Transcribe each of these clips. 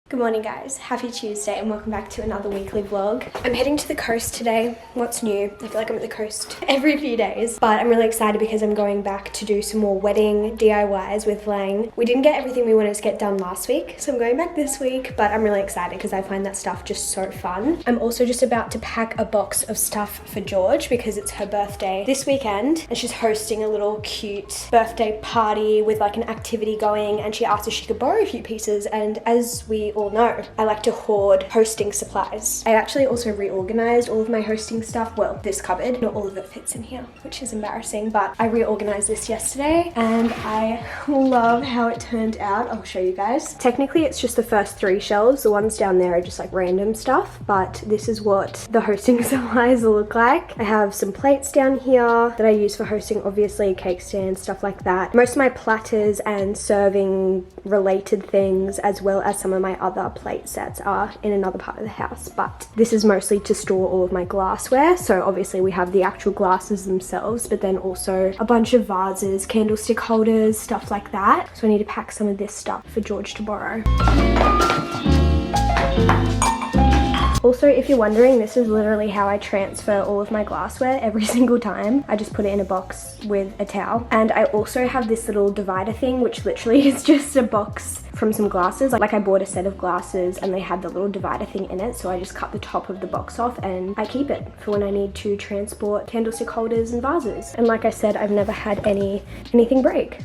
Good morning guys, happy Tuesday and welcome back to another weekly vlog. I'm heading to the coast today. What's new? I feel like I'm at the coast every few days, but I'm really excited because I'm going back to do some more wedding DIYs with Lang. We didn't get everything we wanted to get done last week, so I'm going back this week, but I'm really excited because I find that stuff just so fun. I'm also just about to pack a box of stuff for George because it's her birthday this weekend and she's hosting a little cute birthday party with like an activity going, and she asked if she could borrow a few pieces, and as we all know, I like to hoard hosting supplies. I actually also reorganized all of my hosting stuff. Well, this cupboard, not all of it fits in here, which is embarrassing, but I reorganized this yesterday and I love how it turned out. I'll show you guys. Technically, it's just the first 3 shelves. The ones down there are just like random stuff, but this is what the hosting supplies look like. I have some plates down here that I use for hosting, obviously, cake stands, stuff like that. Most of my platters and serving related things, as well as some of my other plate sets, are in another part of the house, but this is mostly to store all of my glassware. So obviously we have the actual glasses themselves, but then also a bunch of vases, candlestick holders, stuff like that. So I need to pack some of this stuff for George to borrow. Also, if you're wondering, this is literally how I transfer all of my glassware every single time. I just put it in a box with a towel. And I also have this little divider thing, which literally is just a box from some glasses. Like I bought a set of glasses and they had the little divider thing in it, so I just cut the top of the box off and I keep it for when I need to transport candlestick holders and vases. And like I said, I've never had anything break.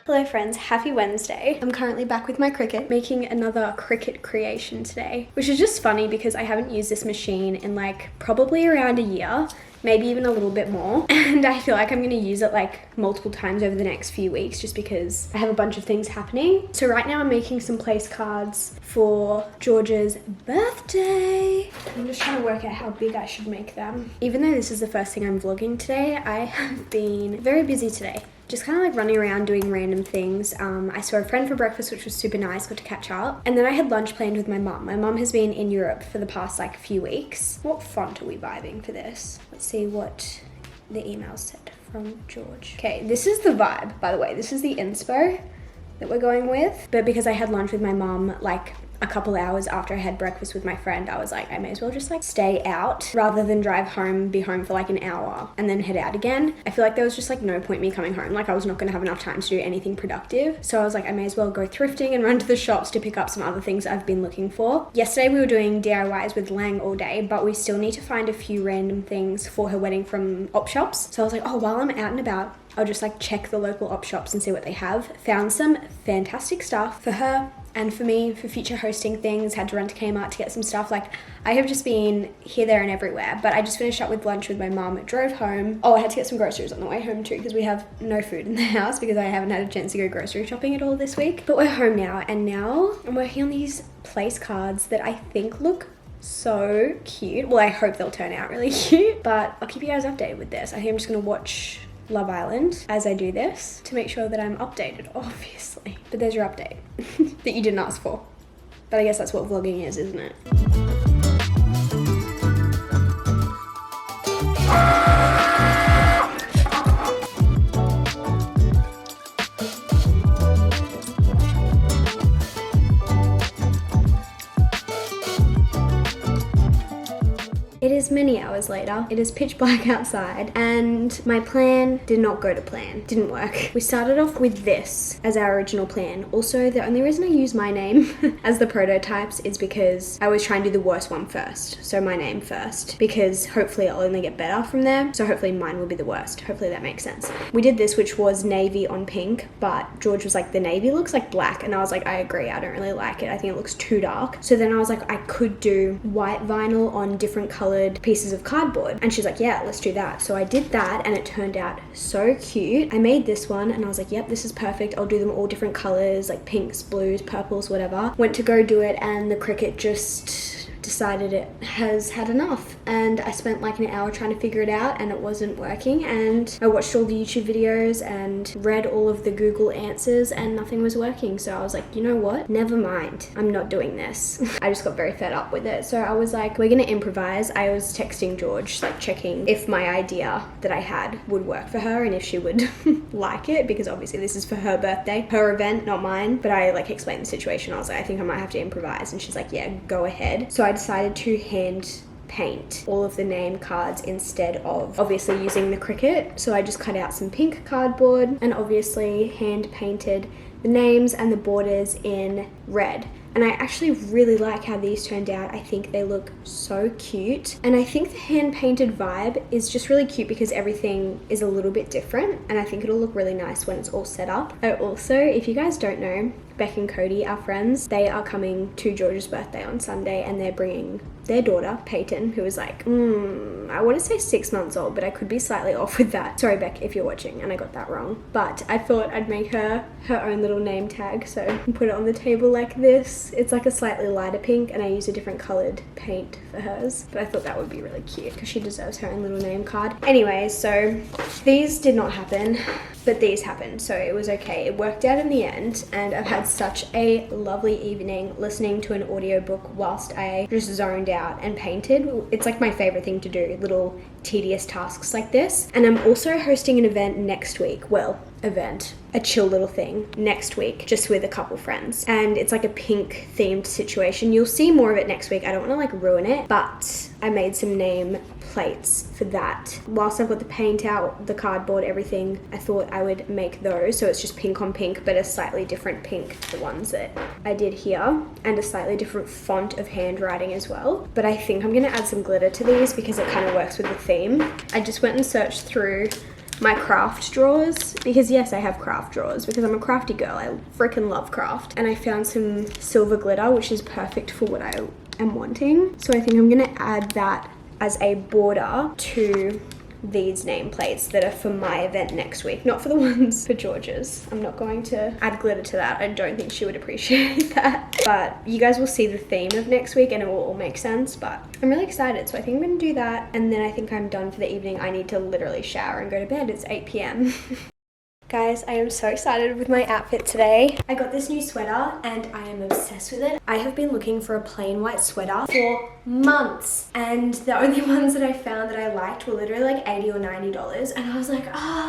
Hello friends, happy Wednesday. I'm currently back with my Cricut, making another Cricut creation today, which is just funny because I haven't used this machine in like probably around a year, maybe even a little bit more. And I feel like I'm gonna use it like multiple times over the next few weeks just because I have a bunch of things happening. So right now I'm making some place cards for George's birthday. I'm just trying to work out how big I should make them. Even though this is the first thing I'm vlogging today, I have been very busy today. Just kind of like running around doing random things. I saw a friend for breakfast, which was super nice, got to catch up. And then I had lunch planned with my mum. My mum has been in Europe for the past like few weeks. What font are we vibing for this? Let's see what the email said from George. Okay, this is the vibe, by the way. This is the inspo that we're going with. But because I had lunch with my mum like a couple hours after I had breakfast with my friend, I was like, I may as well just like stay out rather than drive home, be home for like an hour and then head out again. I feel like there was just like no point me coming home. Like I was not gonna have enough time to do anything productive. So I was like, I may as well go thrifting and run to the shops to pick up some other things I've been looking for. Yesterday we were doing DIYs with Lang all day, but we still need to find a few random things for her wedding from op shops. So I was like, oh, while I'm out and about, I'll just like check the local op shops and see what they have. Found some fantastic stuff for her and for me for future hosting things. Had to run to Kmart to get some stuff. Like I have just been here, there and everywhere, but I just finished up with lunch with my mum, drove home. Oh, I had to get some groceries on the way home too because we have no food in the house because I haven't had a chance to go grocery shopping at all this week. But we're home now, and now I'm working on these place cards that I think look so cute. Well, I hope they'll turn out really cute, but I'll keep you guys updated with this. I think I'm just gonna watch Love Island as I do this to make sure that I'm updated, obviously. But there's your update that you didn't ask for. But I guess that's what vlogging is, isn't it? It is many hours later. It is pitch black outside and my plan did not go to plan. Didn't work. We started off with this as our original plan. Also, the only reason I use my name as the prototypes is because I was trying to do the worst one first. So my name first, because hopefully I'll only get better from there. So hopefully mine will be the worst. Hopefully that makes sense. We did this, which was navy on pink, but George was like, the navy looks like black. And I was like, I agree. I don't really like it. I think it looks too dark. So then I was like, I could do white vinyl on different colored pieces of cardboard. And she's like, yeah, let's do that. So I did that and it turned out so cute. I made this one and I was like, yep, this is perfect. I'll do them all different colors, like pinks, blues, purples, whatever. Went to go do it and the Cricut just decided it has had enough, and I spent like an hour trying to figure it out and it wasn't working, and I watched all the YouTube videos and read all of the Google answers and nothing was working. So I was like, you know what, never mind, I'm not doing this. I just got very fed up with it, so I was like, we're gonna improvise. I was texting George, like checking if my idea that I had would work for her and if she would like it, because obviously this is for her birthday, her event, not mine. But I like explained the situation. I was like, I think I might have to improvise, and she's like, yeah, go ahead. So I decided to hand paint all of the name cards instead of obviously using the Cricut. So I just cut out some pink cardboard and obviously hand painted the names and the borders in red. And I actually really like how these turned out. I think they look so cute. And I think the hand-painted vibe is just really cute because everything is a little bit different. And I think it'll look really nice when it's all set up. I also, if you guys don't know, Beck and Cody, our friends, they are coming to George's birthday on Sunday, and they're bringing their daughter, Peyton, who is like, I want to say 6 months old, but I could be slightly off with that. Sorry, Beck, if you're watching and I got that wrong. But I thought I'd make her own little name tag, so I can put it on the table like this. It's like a slightly lighter pink, and I used a different colored paint for hers, but I thought that would be really cute because she deserves her own little name card. Anyway, so these did not happen, but these happened, so it was okay. It worked out in the end, and I've had such a lovely evening listening to an audiobook whilst I just zoned out and painted. It's like my favorite thing to do, little tedious tasks like this. And I'm also hosting an event next week. Well, a chill little thing next week, just with a couple friends, and it's like a pink themed situation. You'll see more of it next week. I don't want to like ruin it, but I made some name plates for that. Whilst I've got the paint out, the cardboard, everything, I thought I would make those, so it's just pink on pink, but a slightly different pink, the ones that I did here, and a slightly different font of handwriting as well. But I think I'm gonna add some glitter to these because it kind of works with the theme. I just went and searched through my craft drawers, because yes, I have craft drawers because I'm a crafty girl. I freaking love craft, and I found some silver glitter, which is perfect for what I am wanting. So I think I'm gonna add that as a border to these nameplates that are for my event next week, not for the ones for George's. I'm not going to add glitter to that. I don't think she would appreciate that, but you guys will see the theme of next week and it will all make sense. But I'm really excited, so I think I'm gonna do that, and then I think I'm done for the evening. I need to literally shower and go to bed. It's 8 p.m. Guys, I am so excited with my outfit today. I got this new sweater and I am obsessed with it. I have been looking for a plain white sweater for months, and the only ones that I found that I liked were literally like $80 or $90, and I was like,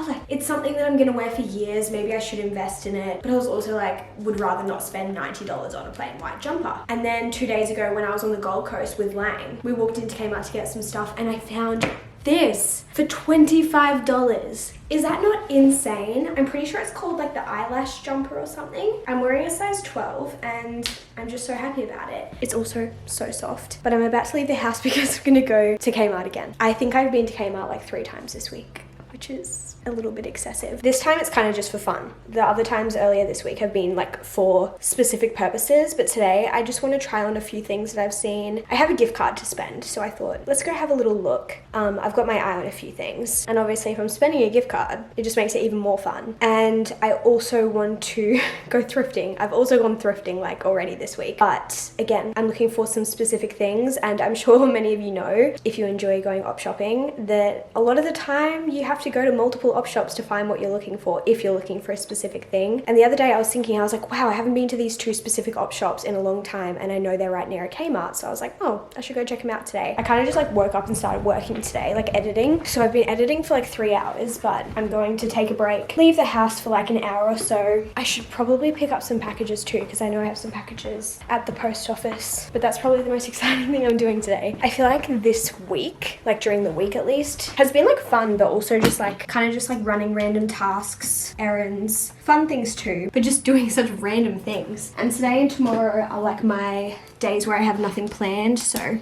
like it's something that I'm gonna wear for years. Maybe I should invest in it. But I was also like, would rather not spend $90 on a plain white jumper. And then 2 days ago when I was on the Gold Coast with Lang, we walked into Kmart to get some stuff, and I found this for $25. Is that not insane? I'm pretty sure it's called like the eyelash jumper or something. I'm wearing a size 12 and I'm just so happy about it. It's also so soft. But I'm about to leave the house because I'm gonna go to Kmart again. I think I've been to Kmart like 3 times this week, which is a little bit excessive. This time it's kind of just for fun. The other times earlier this week have been like for specific purposes, but today I just want to try on a few things that I've seen. I have a gift card to spend, so I thought, let's go have a little look. I've got my eye on a few things, and obviously if I'm spending a gift card, it just makes it even more fun. And I also want to go thrifting. I've also gone thrifting like already this week, but again, I'm looking for some specific things, and I'm sure many of you know, if you enjoy going op shopping, that a lot of the time you have to go to multiple op shops to find what you're looking for if you're looking for a specific thing. And the other day I was thinking, I was like, wow, I haven't been to these 2 specific op shops in a long time, and I know they're right near a Kmart, so I was like, oh, I should go check them out today. I kind of just like woke up and started working today, like editing. So I've been editing for like 3 hours, but I'm going to take a break, leave the house for like an hour or so. I should probably pick up some packages too, because I know I have some packages at the post office, but that's probably the most exciting thing I'm doing today. I feel like this week, like during the week at least, has been like fun, but also just like kind of just like running random tasks, errands, fun things too, but just doing such random things. And today and tomorrow are like my days where I have nothing planned, so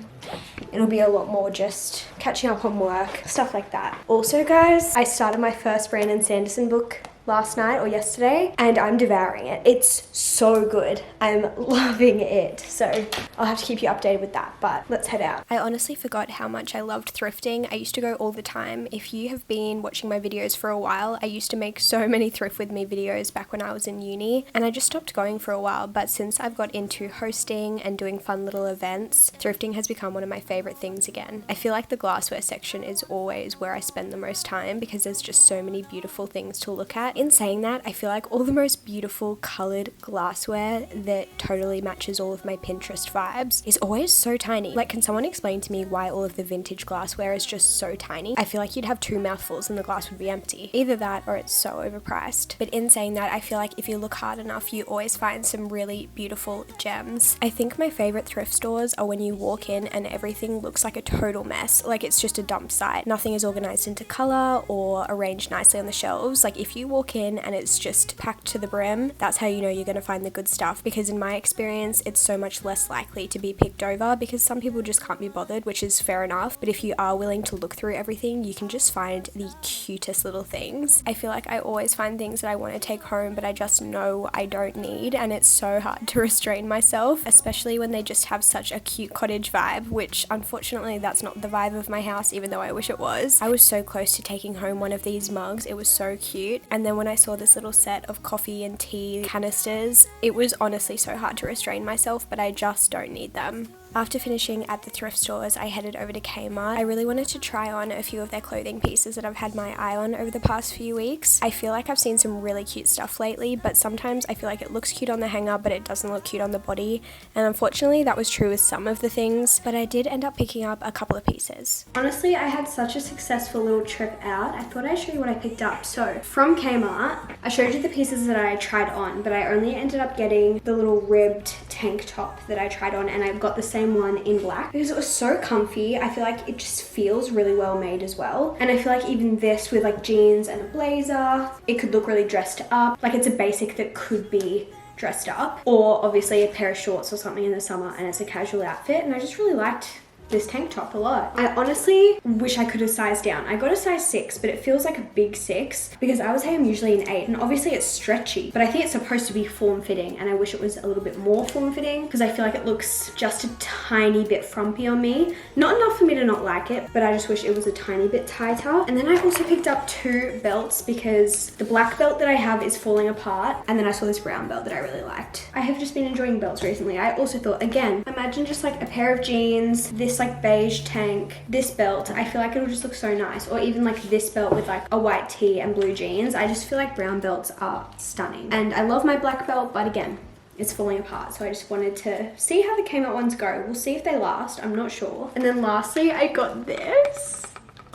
it'll be a lot more just catching up on work, stuff like that. Also guys, I started my first Brandon Sanderson book last night or yesterday, and I'm devouring it. It's so good. I'm loving it. So I'll have to keep you updated with that, but let's head out. I honestly forgot how much I loved thrifting. I used to go all the time. If you have been watching my videos for a while, I used to make so many thrift with me videos back when I was in uni, and I just stopped going for a while, but since I've got into hosting and doing fun little events, thrifting has become one of my favorite things again. I feel like the glassware section is always where I spend the most time because there's just so many beautiful things to look at. In saying that, I feel like all the most beautiful colored glassware that totally matches all of my Pinterest vibes is always so tiny. Like, can someone explain to me why all of the vintage glassware is just so tiny? I feel like you'd have 2 mouthfuls and the glass would be empty. Either that or it's so overpriced. But in saying that, I feel like if you look hard enough, you always find some really beautiful gems. I think my favorite thrift stores are when you walk in and everything looks like a total mess. Like, it's just a dump site. Nothing is organized into color or arranged nicely on the shelves. Like, if you walk in and it's just packed to the brim, that's how you know you're going to find the good stuff, because in my experience it's so much less likely to be picked over because some people just can't be bothered, which is fair enough. But if you are willing to look through everything, you can just find the cutest little things. I feel like I always find things that I want to take home but I just know I don't need, and it's so hard to restrain myself, especially when they just have such a cute cottage vibe, which unfortunately that's not the vibe of my house, even though I wish it was. I was so close to taking home one of these mugs. It was so cute, and then when I saw this little set of coffee and tea canisters, it was honestly so hard to restrain myself, but I just don't need them. After finishing at the thrift stores, I headed over to Kmart. I really wanted to try on a few of their clothing pieces that I've had my eye on over the past few weeks. I feel like I've seen some really cute stuff lately, but sometimes I feel like it looks cute on the hanger, but it doesn't look cute on the body. And unfortunately, that was true with some of the things, but I did end up picking up a couple of pieces. Honestly, I had such a successful little trip out. I thought I'd show you what I picked up. So from Kmart, I showed you the pieces that I tried on, but I only ended up getting the little ribbed tank top that I tried on, and I got the same one in black because it was so comfy. I feel like it just feels really well made as well, and I feel like even this with like jeans and a blazer, it could look really dressed up. Like, it's a basic that could be dressed up, or obviously a pair of shorts or something in the summer and it's a casual outfit, and I just really liked this tank top a lot. I honestly wish I could have sized down. I got a size 6, but it feels like a big 6 because I would say I'm usually an 8, and obviously it's stretchy, but I think it's supposed to be form-fitting, and I wish it was a little bit more form-fitting because I feel like it looks just a tiny bit frumpy on me. Not enough for me to not like it, but I just wish it was a tiny bit tighter. And then I also picked up 2 belts because the black belt that I have is falling apart, and then I saw this brown belt that I really liked. I have just been enjoying belts recently. I also thought, again, imagine just like a pair of jeans, this like beige tank, this belt. I feel like it'll just look so nice, or even like this belt with like a white tee and blue jeans. I just feel like brown belts are stunning, and I love my black belt, but again, it's falling apart, so I just wanted to see how the Kmart ones go. We'll see if they last, I'm not sure. And then lastly, I got this.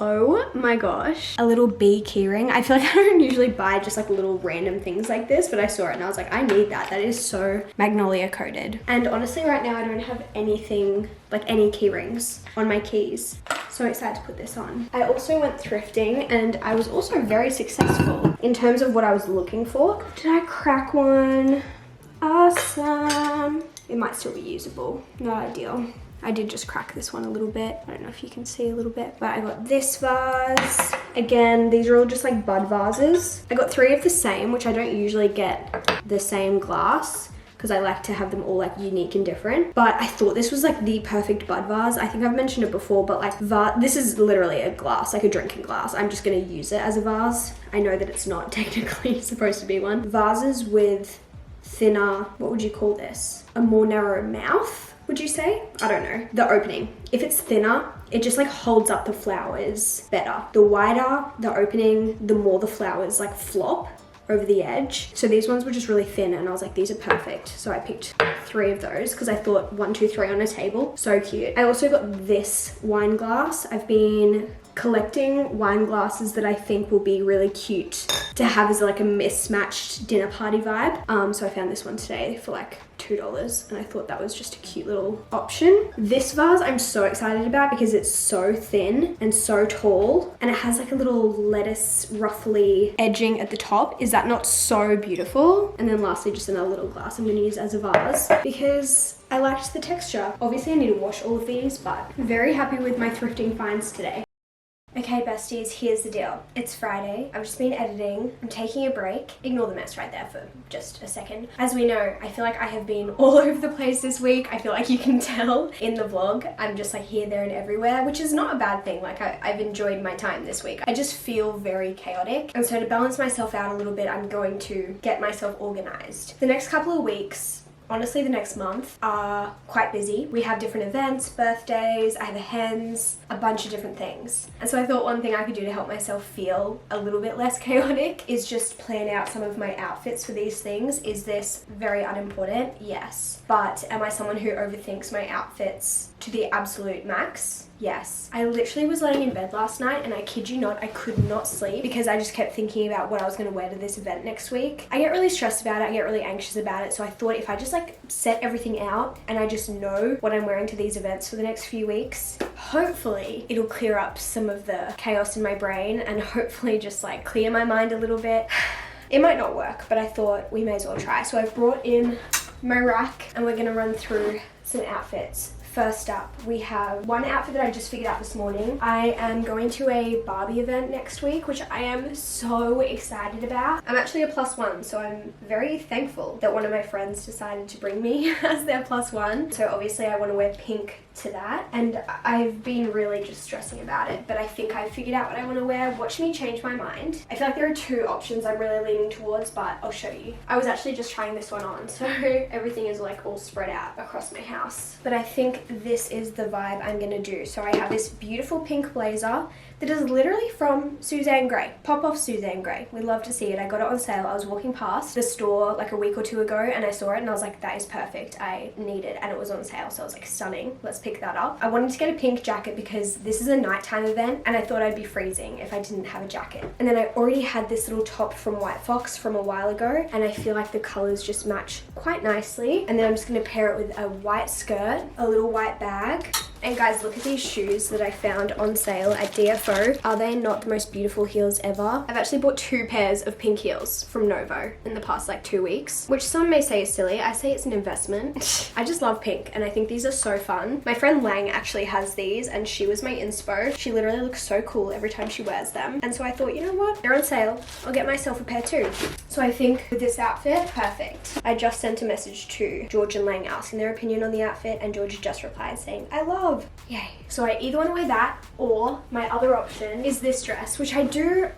Oh my gosh, a little bee keyring. I feel like I don't usually buy just like little random things like this, but I saw it and I was like, I need that. That is so magnolia coated. And honestly, right now I don't have anything, like any key rings on my keys. So excited to put this on. I also went thrifting, and I was also very successful in terms of what I was looking for. Did I crack one? Awesome. It might still be usable, not ideal. I did just crack this one a little bit. I don't know if you can see a little bit, but I got this vase. Again, these are all just like bud vases. I got 3 of the same, which I don't usually get the same glass because I like to have them all like unique and different. But I thought this was like the perfect bud vase. I think I've mentioned it before, but like this is literally a glass, like a drinking glass. I'm just gonna use it as a vase. I know that it's not technically supposed to be one. Vases with thinner, what would you call this? A more narrow mouth, would you say? I don't know. The opening. If it's thinner, it just like holds up the flowers better. The wider the opening, the more the flowers like flop over the edge. So these ones were just really thin, and I was like, these are perfect. So I picked 3 of those because I thought 1, 2, 3 on a table. So cute. I also got this wine glass. I've been collecting wine glasses that I think will be really cute to have as like a mismatched dinner party vibe. So I found this one today for like $2, and I thought that was just a cute little option. This vase I'm so excited about because it's so thin and so tall, and it has like a little lettuce ruffly edging at the top. Is that not so beautiful? And then lastly, just another little glass I'm gonna use as a vase because I liked the texture. Obviously I need to wash all of these, but I'm very happy with my thrifting finds today. Okay, besties, here's the deal. It's Friday. I've just been editing. I'm taking a break. Ignore the mess right there for just a second. As we know, I feel like I have been all over the place this week. I feel like you can tell in the vlog. I'm just like here, there, and everywhere, which is not a bad thing. Like I've enjoyed my time this week. I just feel very chaotic. And so to balance myself out a little bit, I'm going to get myself organized. The next couple of weeks, honestly, the next month are quite busy. We have different events, birthdays, I have a hens, a bunch of different things. And so I thought one thing I could do to help myself feel a little bit less chaotic is just plan out some of my outfits for these things. Is this very unimportant? Yes. But am I someone who overthinks my outfits to the absolute max? Yes. I literally was laying in bed last night and I kid you not, I could not sleep because I just kept thinking about what I was going to wear to this event next week. I get really stressed about it, I get really anxious about it, so I thought if I just like set everything out and I just know what I'm wearing to these events for the next few weeks, hopefully it'll clear up some of the chaos in my brain and hopefully just like clear my mind a little bit. It might not work, but I thought we may as well try. So I've brought in my rack and we're going to run through some outfits. First up, we have one outfit that I just figured out this morning. I am going to a Barbie event next week, which I am so excited about. I'm actually a +1, so I'm very thankful that one of my friends decided to bring me as their +1. So obviously I want to wear pink to that, and I've been really just stressing about it, but I think I've figured out what I want to wear. Watch me change my mind. I feel like there are two options I'm really leaning towards, but I'll show you. I was actually just trying this one on, so everything is like all spread out across my house. But I think this is the vibe I'm gonna do. So I have this beautiful pink blazer that is literally from Suzanne Grey. Pop off Suzanne Grey. We'd love to see it. I got it on sale. I was walking past the store like a week or two ago and I saw it and I was like, that is perfect. I need it, and it was on sale. So I was like, stunning. Let's pick that up. I wanted to get a pink jacket because this is a nighttime event and I thought I'd be freezing if I didn't have a jacket. And then I already had this little top from White Fox from a while ago and I feel like the colors just match quite nicely. And then I'm just gonna pair it with a white skirt, a little white bag. And guys, look at these shoes that I found on sale at DFO. Are they not the most beautiful heels ever? I've actually bought 2 pairs of pink heels from Novo in the past like 2 weeks, which some may say is silly. I say it's an investment. I just love pink and I think these are so fun. My friend Lang actually has these and she was my inspo. She literally looks so cool every time she wears them. And so I thought, you know what? They're on sale. I'll get myself a pair too. So I think with this outfit, perfect. I just sent a message to George and Lang asking their opinion on the outfit and George just replied saying, I love. Yay. So I either want to wear that or my other option is this dress, which I do.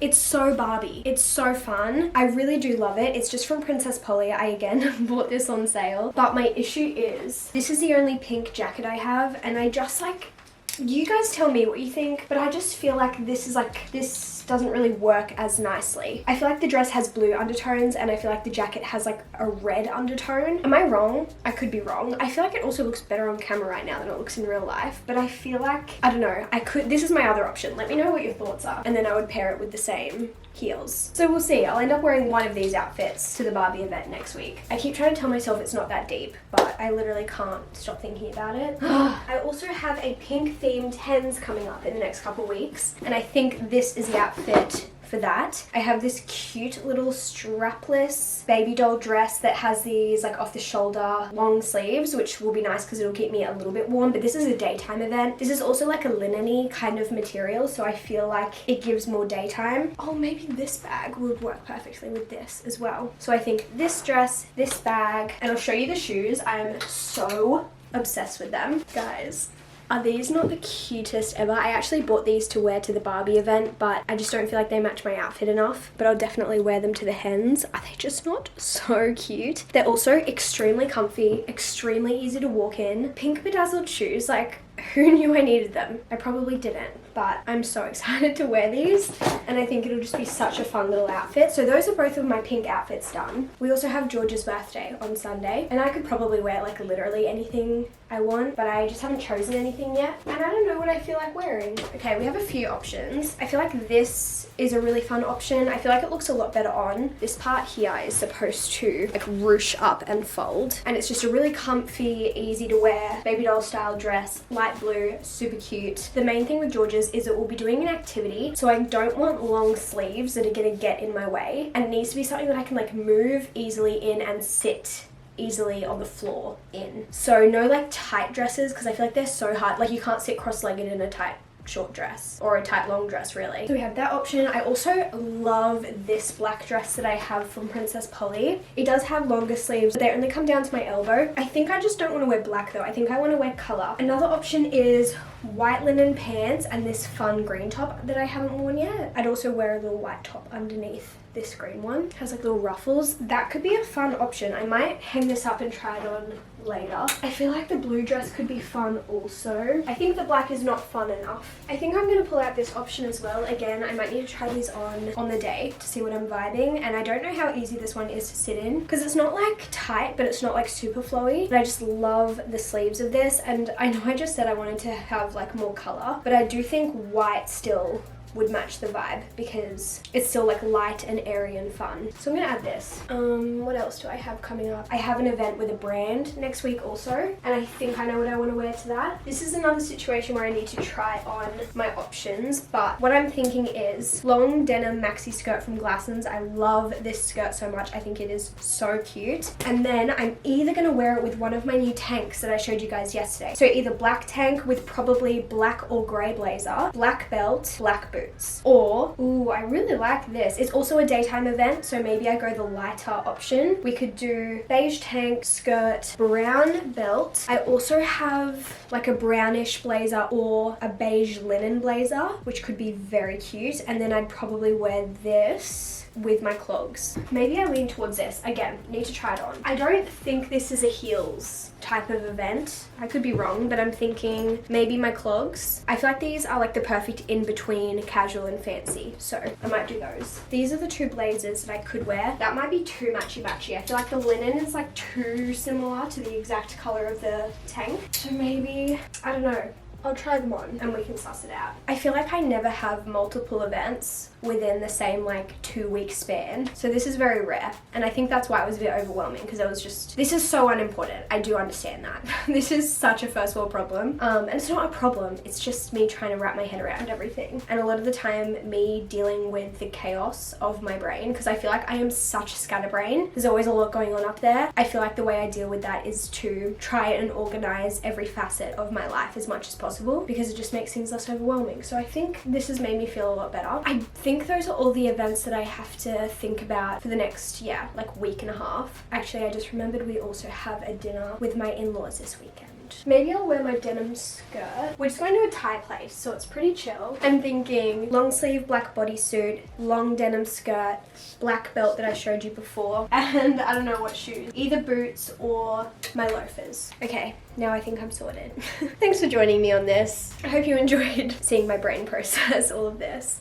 It's so Barbie. It's so fun. I really do love it. It's just from Princess Polly. I again bought this on sale. But my issue is this is the only pink jacket I have and I just like, you guys tell me what you think, but I just feel like this doesn't really work as nicely. I feel like the dress has blue undertones and I feel like the jacket has like a red undertone. Am I wrong? I could be wrong. I feel like it also looks better on camera right now than it looks in real life, but I feel like, I don't know, this is my other option. Let me know what your thoughts are. And then I would pair it with the same heels. So we'll see. I'll end up wearing one of these outfits to the Barbie event next week. I keep trying to tell myself it's not that deep, but I literally can't stop thinking about it. I also have a pink themed hens coming up in the next couple weeks, and I think this is the outfit for that. I have this cute little strapless baby doll dress that has these like off the shoulder long sleeves, which will be nice because it'll keep me a little bit warm, but this is a daytime event. This is also like a linen-y kind of material, so I feel like it gives more daytime. Oh, maybe this bag would work perfectly with this as well. So I think this dress, this bag, and I'll show you the shoes. I am so obsessed with them. Guys, are these not the cutest ever? I actually bought these to wear to the Barbie event, but I just don't feel like they match my outfit enough, but I'll definitely wear them to the hens. Are they just not so cute? They're also extremely comfy, extremely easy to walk in. Pink bedazzled shoes, like who knew I needed them? I probably didn't, but I'm so excited to wear these and I think it'll just be such a fun little outfit. So those are both of my pink outfits done. We also have George's birthday on Sunday and I could probably wear like literally anything I want, but I just haven't chosen anything yet and I don't know what I feel like wearing. Okay, we have a few options. I feel like this is a really fun option. I feel like it looks a lot better on. This part here is supposed to like ruche up and fold, and it's just a really comfy, easy to wear baby doll style dress, light blue, super cute. The main thing with George's is it will be doing an activity, so I don't want long sleeves that are gonna get in my way, and it needs to be something that I can like move easily in and sit easily on the floor in. So no like tight dresses, because I feel like they're so hard. Like you can't sit cross-legged in a tight short dress or a tight long dress really. So we have that option. I also love this black dress that I have from Princess Polly. It does have longer sleeves, but they only come down to my elbow. I think I just don't want to wear black though. I think I want to wear color. Another option is white linen pants and this fun green top that I haven't worn yet. I'd also wear a little white top underneath this green one. It has like little ruffles. That could be a fun option. I might hang this up and try it on later. I feel like the blue dress could be fun also. I think the black is not fun enough. I think I'm gonna pull out this option as well. Again, I might need to try these on the day to see what I'm vibing, and I don't know how easy this one is to sit in because it's not like tight, but it's not like super flowy. But I just love the sleeves of this, and I know I just said I wanted to have like more color, but I do think white still would match the vibe because it's still like light and airy and fun. So I'm gonna add this. What else do I have coming up? I have an event with a brand next week also, and I think I know what I want to wear to that. This is another situation where I need to try on my options, but what I'm thinking is long denim maxi skirt from Glassons. I love this skirt so much. I think it is so cute. And then I'm either gonna wear it with one of my new tanks that I showed you guys yesterday. So either black tank with probably black or grey blazer, black belt, black boots. Or, ooh, I really like this. It's also a daytime event, so maybe I go the lighter option. We could do beige tank, skirt, brown belt. I also have like a brownish blazer or a beige linen blazer, which could be very cute. And then I'd probably wear this with my clogs. Maybe I lean towards this. Again, need to try it on. I don't think this is a heels type of event. I could be wrong, but I'm thinking maybe my clogs. I feel like these are like the perfect in between casual and fancy, so I might do those. These are the two blazers that I could wear. That might be too matchy-matchy. I feel like the linen is like too similar to the exact color of the tank. So maybe, I don't know. I'll try them on and we can suss it out. I feel like I never have multiple events within the same like 2-week span. So this is very rare. And I think that's why it was a bit overwhelming because I was just, this is so unimportant. I do understand that. This is such a first world problem. And it's not a problem. It's just me trying to wrap my head around everything. And a lot of the time me dealing with the chaos of my brain because I feel like I am such a scatterbrain. There's always a lot going on up there. I feel like the way I deal with that is to try and organize every facet of my life as much as possible because it just makes things less overwhelming. So I think this has made me feel a lot better. I think those are all the events that I have to think about for the next, like week and a half. Actually, I just remembered we also have a dinner with my in-laws this weekend. Maybe I'll wear my denim skirt. We're just going to a Thai place, so it's pretty chill. I'm thinking long sleeve black bodysuit, long denim skirt, black belt that I showed you before, and I don't know what shoes. Either boots or my loafers. Okay, now I think I'm sorted. Thanks for joining me on this. I hope you enjoyed seeing my brain process all of this.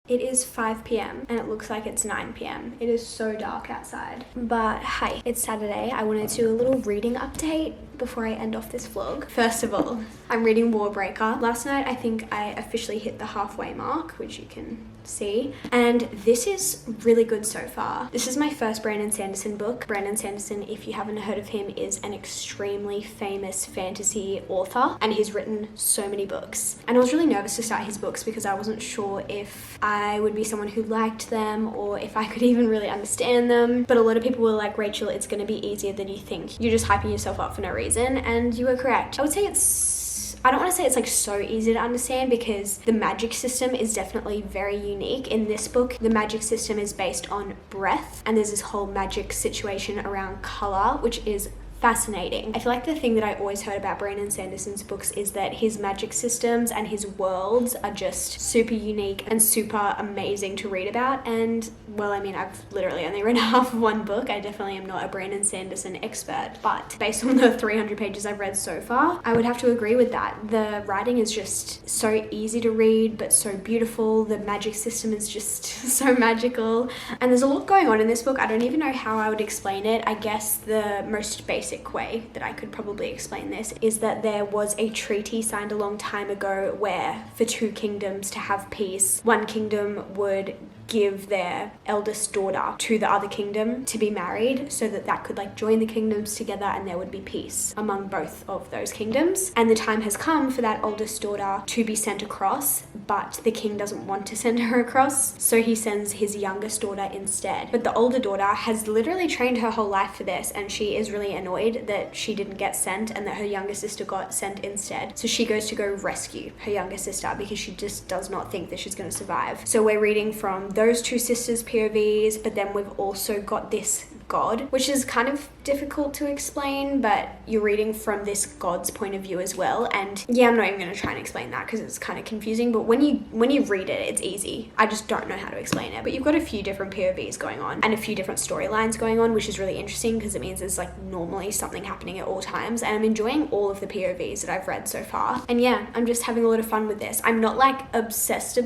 It is 5 p.m. and it looks like it's 9 p.m. It is so dark outside. But hey, it's Saturday. I wanted to do a little reading update before I end off this vlog. First of all, I'm reading Warbreaker. Last night, I think I officially hit the halfway mark, which you can see. And this is really good so far. This is my first Brandon Sanderson book. Brandon Sanderson, if you haven't heard of him, is an extremely famous fantasy author and he's written so many books. And I was really nervous to start his books because I wasn't sure if I would be someone who liked them or if I could even really understand them. But a lot of people were like, Rachel, it's going to be easier than you think. You're just hyping yourself up for no reason. And you were correct. I would say I don't want to say it's like so easy to understand because the magic system is definitely very unique. In this book, the magic system is based on breath and there's this whole magic situation around color, which is fascinating. I feel like the thing that I always heard about Brandon Sanderson's books is that his magic systems and his worlds are just super unique and super amazing to read about. And well, I mean, I've literally only read half of one book. I definitely am not a Brandon Sanderson expert, but based on the 300 pages I've read so far, I would have to agree with that. The writing is just so easy to read, but so beautiful. The magic system is just so magical. And there's a lot going on in this book. I don't even know how I would explain it. I guess the most basic way that I could probably explain this is that there was a treaty signed a long time ago where for two kingdoms to have peace, one kingdom would give their eldest daughter to the other kingdom to be married so that that could like join the kingdoms together and there would be peace among both of those kingdoms. And the time has come for that oldest daughter to be sent across, but the king doesn't want to send her across, so he sends his youngest daughter instead. But the older daughter has literally trained her whole life for this, and she is really annoyed that she didn't get sent and that her younger sister got sent instead. So she goes to go rescue her younger sister because she just does not think that she's going to survive. So we're reading from those two sisters' POVs, but then we've also got this god, which is kind of difficult to explain, but you're reading from this god's point of view as well. And yeah, I'm not even going to try and explain that because it's kind of confusing, but when you read it, it's easy. I just don't know how to explain it. But you've got a few different POVs going on and a few different storylines going on, which is really interesting because it means there's like normally something happening at all times. And I'm enjoying all of the POVs that I've read so far. And yeah, I'm just having a lot of fun with this. I'm not like obsessed,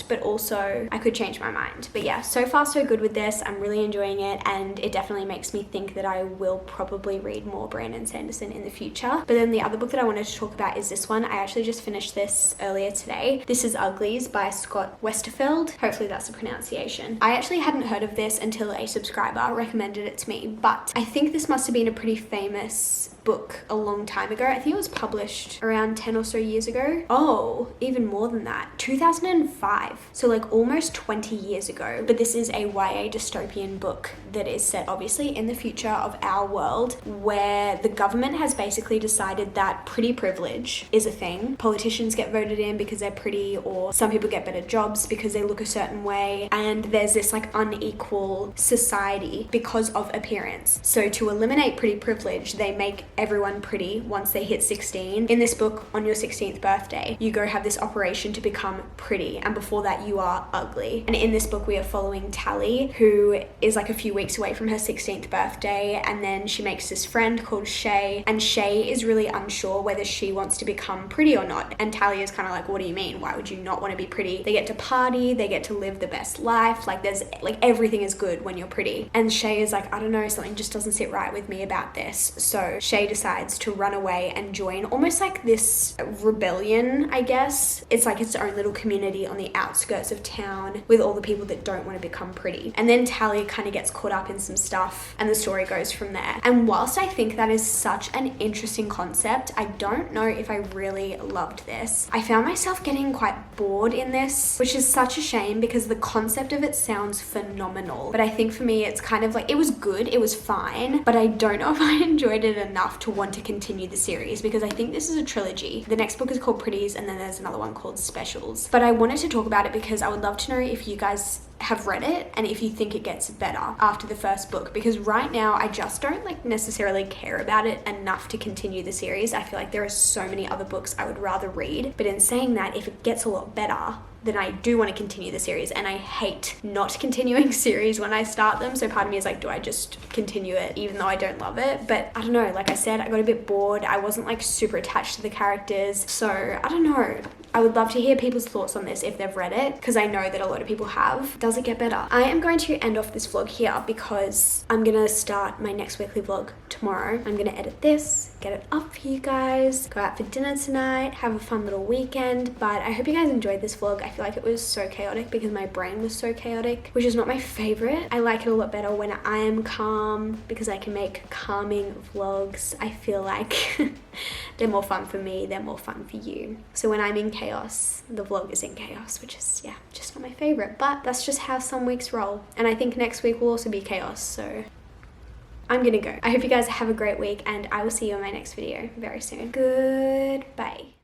but also I could change my mind. But yeah, so far so good with this. I'm really enjoying it, and it definitely makes me think that I will probably read more Brandon Sanderson in the future. But then the other book that I wanted to talk about is this one. I actually just finished this earlier today. This is Uglies by Scott Westerfeld. Hopefully that's the pronunciation. I actually hadn't heard of this until a subscriber recommended it to me, but I think this must have been a pretty famous book a long time ago. I think it was published around 10 or so years ago. Oh, even more than that. 2005. So like almost 20 years ago. But this is a YA dystopian book that is set obviously in the future of our world, where the government has basically decided that pretty privilege is a thing. Politicians get voted in because they're pretty, or some people get better jobs because they look a certain way, and there's this like unequal society because of appearance. So to eliminate pretty privilege, they make everyone pretty once they hit 16. In this book, on your 16th birthday, you go have this operation to become pretty, and before that you are ugly. And in this book we are following Tally, who is like a few weeks away from her 16th birthday, and then she makes this friend called Shay, and Shay is really unsure whether she wants to become pretty or not. And Tally is kind of like, what do you mean? Why would you not want to be pretty? They get to party, they get to live the best life, like there's like everything is good when you're pretty. And Shay is like, I don't know, something just doesn't sit right with me about this. So Shay decides to run away and join almost like this rebellion, I guess. It's like its own little community on the outskirts of town with all the people that don't want to become pretty. And then Tally kind of gets caught up in some stuff and the story goes from there. And whilst I think that is such an interesting concept, I don't know if I really loved this. I found myself getting quite bored in this, which is such a shame because the concept of it sounds phenomenal. But I think for me, it's kind of like, it was good, it was fine, but I don't know if I enjoyed it enough to want to continue the series because I think this is a trilogy. The next book is called Pretties and then there's another one called Specials. But I wanted to talk about it because I would love to know if you guys have read it and if you think it gets better after the first book, because right now I just don't like necessarily care about it enough to continue the series. I feel like there are so many other books I would rather read, but in saying that, if it gets a lot better, then I do want to continue the series, and I hate not continuing series when I start them. So part of me is like, do I just continue it even though I don't love it? But I don't know, like I said, I got a bit bored. I wasn't like super attached to the characters. So I don't know. I would love to hear people's thoughts on this if they've read it, because I know that a lot of people have. Does it get better? I am going to end off this vlog here because I'm going to start my next weekly vlog tomorrow. I'm going to edit this, get it up for you guys, go out for dinner tonight, have a fun little weekend. But I hope you guys enjoyed this vlog. I feel like it was so chaotic because my brain was so chaotic, which is not my favorite. I like it a lot better when I am calm because I can make calming vlogs. I feel like they're more fun for me, they're more fun for you. So when I'm in chaos, the vlog is in chaos, which is, yeah, just not my favorite. But that's just how some weeks roll. And I think next week will also be chaos, so I'm gonna go. I hope you guys have a great week and I will see you in my next video very soon. Goodbye.